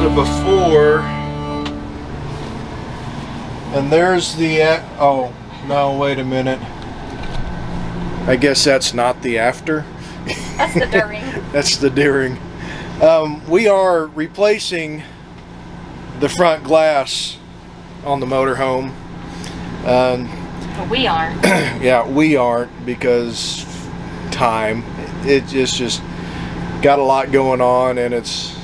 the before, and there's the, oh, no, wait a minute. I guess that's not the after. That's the during. That's the during. We are replacing the front glass on the motorhome. But we aren't. Yeah, we aren't, because time. It's just got a lot going on, and it's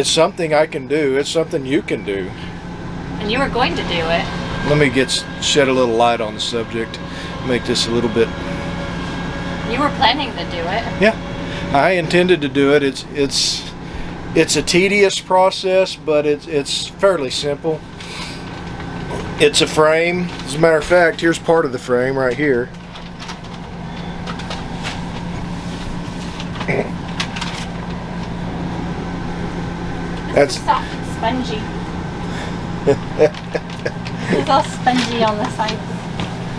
something I can do. It's something you can do. And you were going to do it. Let me shed a little light on the subject. Make this a little bit. You were planning to do it. Yeah, I intended to do it. It's a tedious process, but it's fairly simple. It's a frame. As a matter of fact, here's part of the frame right here. That's soft, spongy. It's all spongy on the side.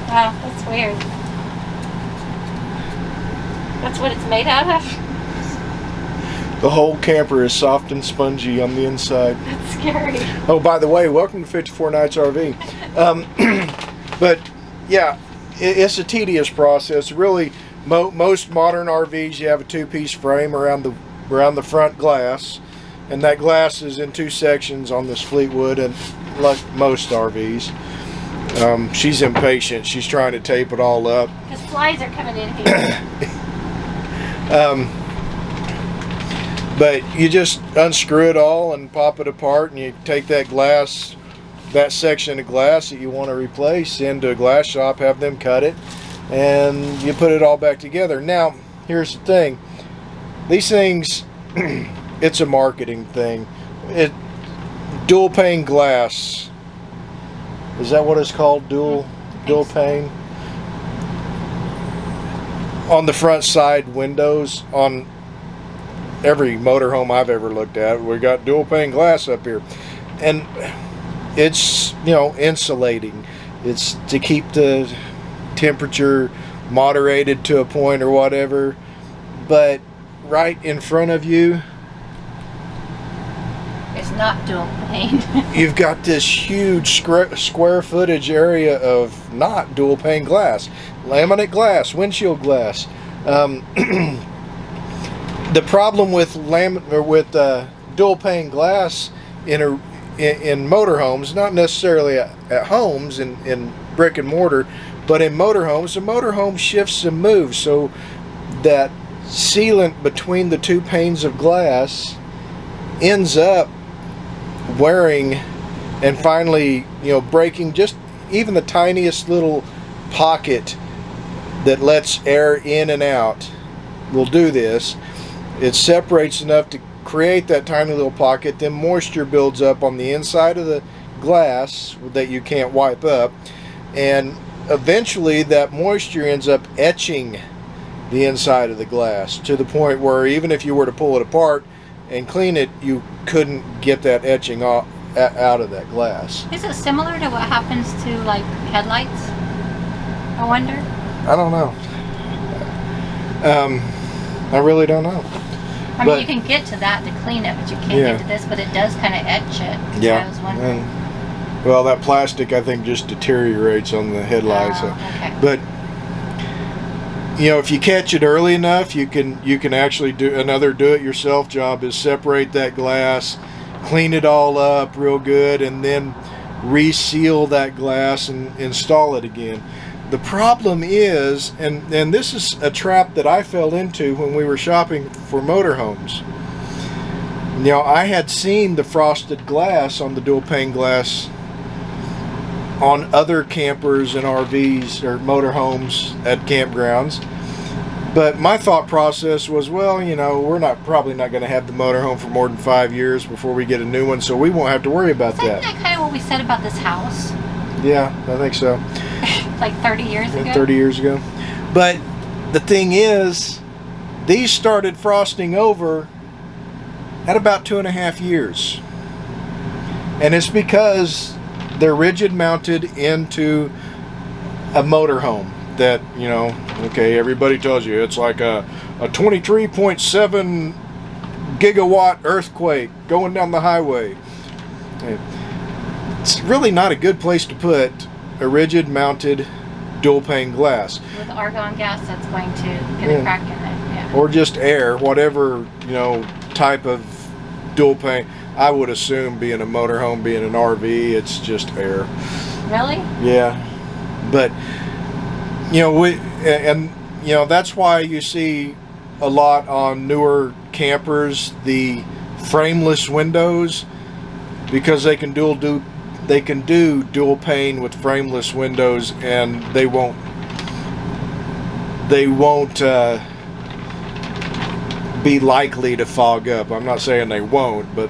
Wow, that's weird. That's what it's made out of? The whole camper is soft and spongy on the inside. That's scary. Oh, by the way, welcome to 54 Nights RV. But yeah, it's a tedious process. Really, most modern RVs, you have a two-piece frame around the front glass, and that glass is in two sections on this Fleetwood, and like most RVs. She's impatient. She's trying to tape it all up. Because flies are coming in here. But you just unscrew it all and pop it apart, and you take that glass, that section of glass that you want to replace, into a glass shop, have them cut it, and you put it all back together. Now, here's the thing. These things, it's a marketing thing. Dual pane glass. Is that what it's called? Dual pane? On the front side windows on every motorhome I've ever looked at, we got dual pane glass up here, and it's, you know, insulating. It's to keep the temperature moderated to a point or whatever. But right in front of you, it's not dual pane. you've got this huge square footage area of not dual pane glass, laminate glass, windshield glass. The problem with dual pane glass in motorhomes, not necessarily at homes in brick and mortar, but in motorhomes, the motorhome shifts and moves, so that sealant between the two panes of glass ends up wearing and finally, you know, breaking just even the tiniest little pocket that lets air in and out. Will do this. It separates enough to create that tiny little pocket, then moisture builds up on the inside of the glass that you can't wipe up, and eventually that moisture ends up etching the inside of the glass to the point where even if you were to pull it apart and clean it, you couldn't get that etching out of that glass. Is it similar to what happens to like headlights? I wonder. I don't know. I really don't know. I mean, you can get to that to clean it, but you can't get to this, but it does kind of etch it. Yeah. I was wondering. Well, that plastic, I think, just deteriorates on the headlights. Okay. But, you know, if you catch it early enough, you can actually do another do-it-yourself job is separate that glass, clean it all up real good, and then reseal that glass and install it again. The problem is, and this is a trap that I fell into when we were shopping for motorhomes. You know, I had seen the frosted glass on the dual pane glass on other campers and RVs or motorhomes at campgrounds. But my thought process was, well, you know, we're probably not going to have the motorhome for more than 5 years before we get a new one, so we won't have to worry about that. Isn't that kind of what we said about this house? Yeah, I think so. Like 30 years ago? 30 years ago. But the thing is, these started frosting over at about 2.5 years. And it's because they're rigid mounted into a motorhome that, you know, okay, everybody tells you it's like a 23.7 gigawatt earthquake going down the highway. It's really not a good place to put a rigid mounted dual pane glass. With argon gas, that's going to get a crack in it. Yeah. Or just air, whatever, you know, type of dual pane. I would assume being a motorhome, being an RV, it's just air. Really? Yeah. But, you know, that's why you see a lot on newer campers, the frameless windows, because they can do dual pane with frameless windows, and they won't be likely to fog up. I'm not saying they won't, but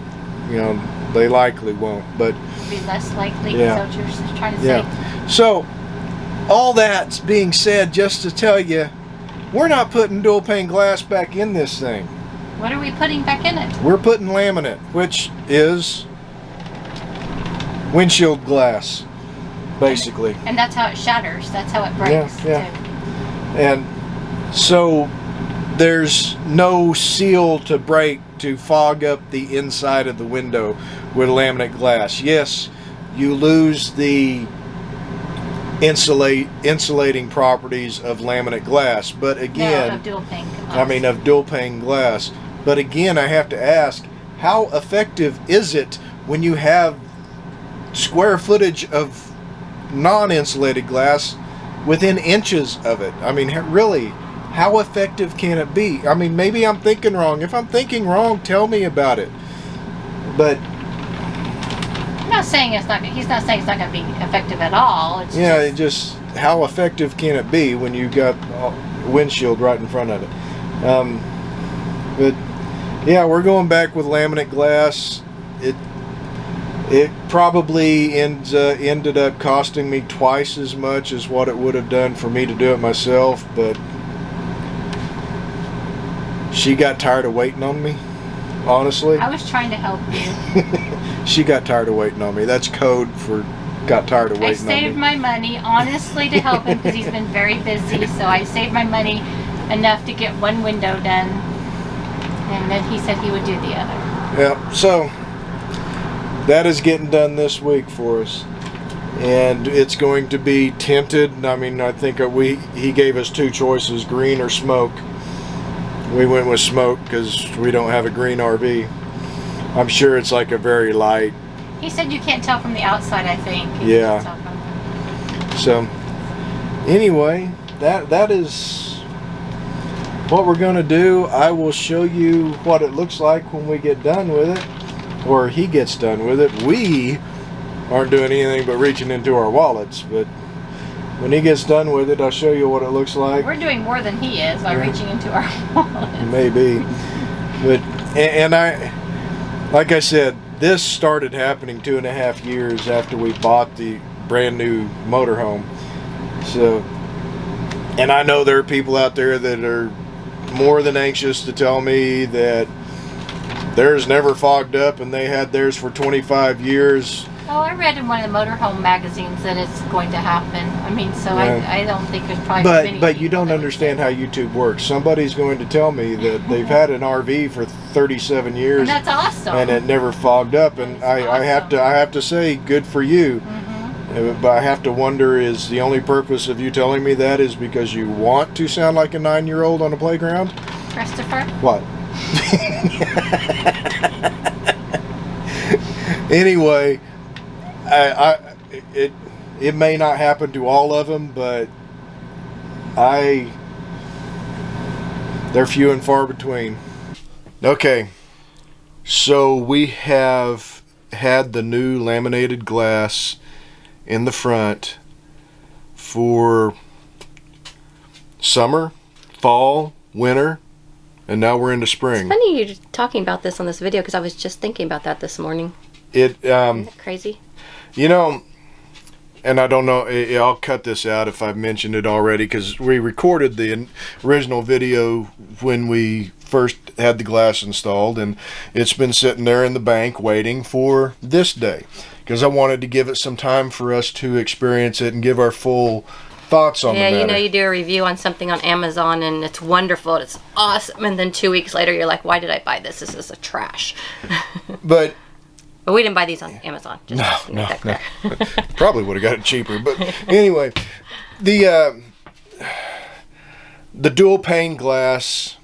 you know, they likely won't. But be less likely. Yeah. Is that what you're trying to yeah. say? So all that's being said just to tell you, we're not putting dual pane glass back in this thing. What are we putting back in it? We're putting laminate, which is windshield glass, basically. And that's how it shatters. That's how it breaks. Yeah. And so there's no seal to break to fog up the inside of the window with laminate glass. Yes, you lose the insulating properties of laminate glass, but again, no, of dual pane glass. I mean of dual pane glass. But again, I have to ask, how effective is it when you have square footage of non-insulated glass within inches of it? I mean, really, how effective can it be? I mean, maybe I'm thinking wrong. If I'm thinking wrong, tell me about it. But I'm not saying it's not. He's not saying it's not going to be effective at all. It's just how effective can it be when you got a windshield right in front of it? But yeah, we're going back with laminate glass. It probably ended up costing me twice as much as what it would have done for me to do it myself, but she got tired of waiting on me, honestly. I was trying to help you. She got tired of waiting on me. That's code for got tired of waiting on me. I saved my money, honestly, to help him because he's been very busy, so I saved my money enough to get one window done, and then he said he would do the other. Yeah, so that is getting done this week for us, and it's going to be tinted. I mean, I think he gave us two choices, green or smoke. We went with smoke because we don't have a green RV. I'm sure it's like a very light. He said you can't tell from the outside, I think. Yeah. So anyway, that is what we're going to do. I will show you what it looks like when we get done with it, or he gets done with it. We aren't doing anything but reaching into our wallets, but when he gets done with it, I'll show you what it looks like. We're doing more than he is by reaching into our wallets. Maybe. But, and I, like I said, this started happening 2.5 years after we bought the brand new motorhome. So, and I know there are people out there that are more than anxious to tell me that theirs never fogged up and they had theirs for 25 years. Oh, I read in one of the motorhome magazines that it's going to happen. I mean, so yeah. I don't think there's probably But you don't understand how YouTube works. Somebody's going to tell me that they've had an RV for 37 years. And that's awesome. And it never fogged up. And I have to say, good for you. Mm-hmm. But I have to wonder, is the only purpose of you telling me that is because you want to sound like a 9-year-old on a playground? Christopher? What? Anyway, it may not happen to all of them, but they're few and far between. Okay, so we have had the new laminated glass in the front for summer, fall, winter, and now we're into spring. It's funny you're talking about this on this video because I was just thinking about that this morning. Isn't that crazy? You know, and I don't know, I'll cut this out if I've mentioned it already, because we recorded the original video when we first had the glass installed, and it's been sitting there in the bank waiting for this day, because I wanted to give it some time for us to experience it and give our full thoughts on the matter. Yeah, you know, you do a review on something on Amazon and it's wonderful, it's awesome, and then 2 weeks later you're like, why did I buy this? This is a trash. But we didn't buy these on Amazon. Just no. Probably would have got it cheaper. But anyway, the dual pane glass,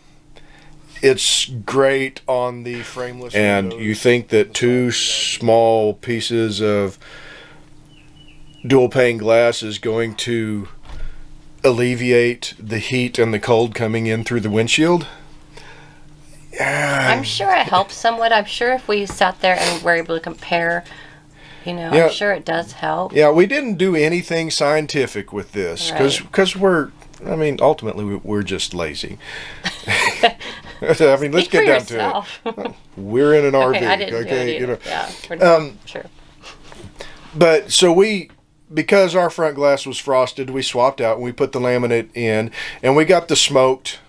it's great on the frameless and windows. You think that two small pieces of dual pane glass is going to alleviate the heat and the cold coming in through the windshield? I'm sure it helps somewhat. I'm sure if we sat there and were able to compare, you know, yeah. I'm sure it does help. Yeah, we didn't do anything scientific with this because I mean, ultimately we're just lazy. I mean, let's get down to it. We're in an RV. Okay, I didn't do it you know. Yeah, sure. But so because our front glass was frosted, we swapped out and we put the laminate in, and we got the smoked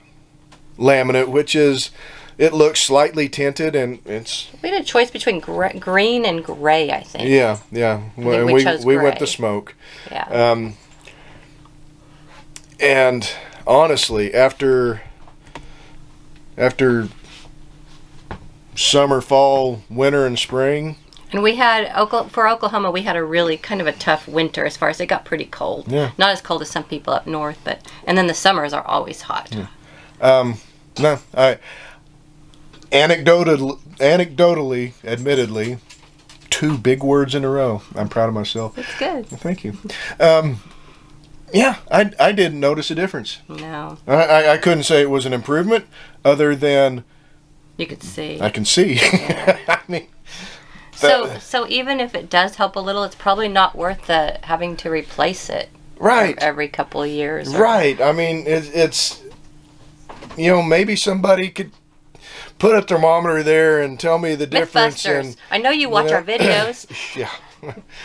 laminate, which is, it looks slightly tinted, and it's. We had a choice between green and gray, I think. Yeah. And we went the smoke. Yeah. And honestly, after summer, fall, winter, and spring. And we had, for Oklahoma, we had a really kind of a tough winter as far as it got pretty cold. Yeah. Not as cold as some people up north, and then the summers are always hot. Yeah. No, anecdotally, admittedly, 2 big words in a row. I'm proud of myself. That's good. Thank you. Yeah, I didn't notice a difference. No. I couldn't say it was an improvement, other than you could see. I can see. Yeah. I mean, so even if it does help a little, it's probably not worth having to replace it. Right. Every couple of years. Right. I mean, it's you know, maybe somebody could put a thermometer there and tell me the difference. And I know you watch our videos. Yeah.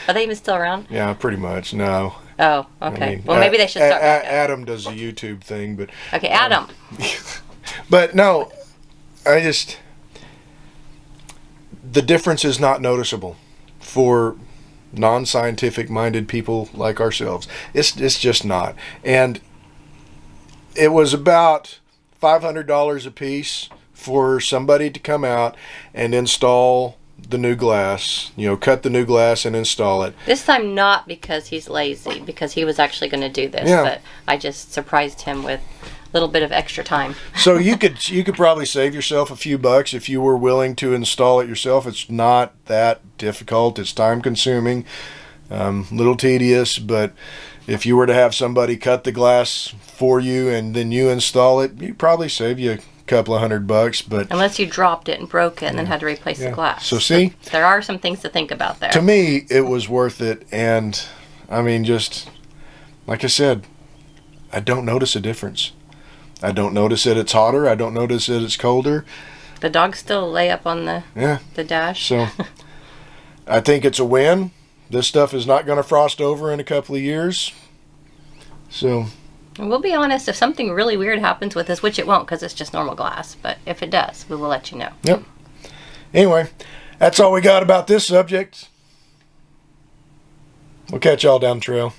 Are they even still around? Yeah, pretty much. No. Oh, okay. I mean, well, maybe they should start. Adam does a YouTube thing, but. Okay, Adam. But no, the difference is not noticeable for non-scientific minded people like ourselves. It's just not. And it was about $500 a piece for somebody to come out and install the new glass, you know, cut the new glass and install it. This time not because he's lazy, because he was actually going to do this, but I just surprised him with a little bit of extra time. So you could probably save yourself a few bucks if you were willing to install it yourself. It's not that difficult. It's time consuming, little tedious, but if you were to have somebody cut the glass for you and then you install it, you'd probably save you a couple of $100, but unless you dropped it and broke it and then had to replace the glass. So see, there are some things to think about there. To me, it was worth it, and I mean, just like I said, I don't notice a difference. I don't notice that it's hotter. I don't notice that it's colder. The dogs still lay up on the dash. So I think it's a win. This stuff is not going to frost over in a couple of years. So. And we'll be honest, if something really weird happens with this, which it won't because it's just normal glass, but if it does, we will let you know. Yep. Anyway, that's all we got about this subject. We'll catch y'all down the trail.